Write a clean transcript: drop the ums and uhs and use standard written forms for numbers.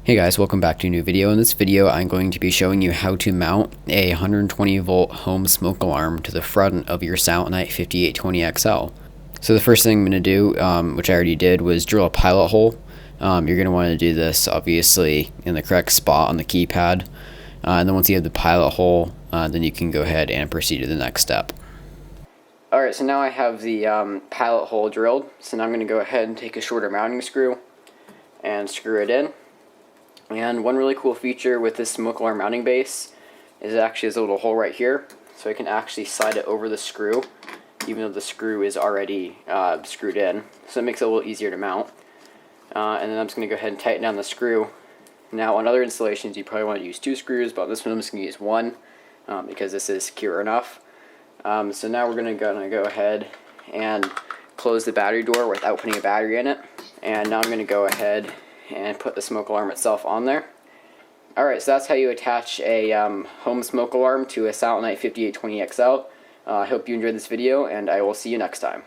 Hey guys, welcome back to a new video. In this video, I'm going to be showing you how to mount a 120 volt home smoke alarm to the front of your Silent Night 5820XL. So the first thing I'm going to do, which I already did, was drill a pilot hole. You're going to want to do this obviously in the correct spot on the keypad. And then once you have the pilot hole, then you can go ahead and proceed to the next step. Alright, so now I have the pilot hole drilled. So now I'm going to go ahead and take a shorter mounting screw and screw it in. And one really cool feature with this smoke alarm mounting base is actually this little hole right here, so I can actually slide it over the screw even though the screw is already screwed in, so it makes it a little easier to mount. And then I'm just going to go ahead and tighten down the screw. Now on other installations you probably want to use 2 screws, but on this one I'm just going to use 1 because this is secure enough. So now we're going to go ahead and close the battery door without putting a battery in it. And now I'm going to go ahead and put the smoke alarm itself on there. Alright, so that's how you attach a home smoke alarm to a Silent Night 5820XL. I hope you enjoyed this video, and I will see you next time.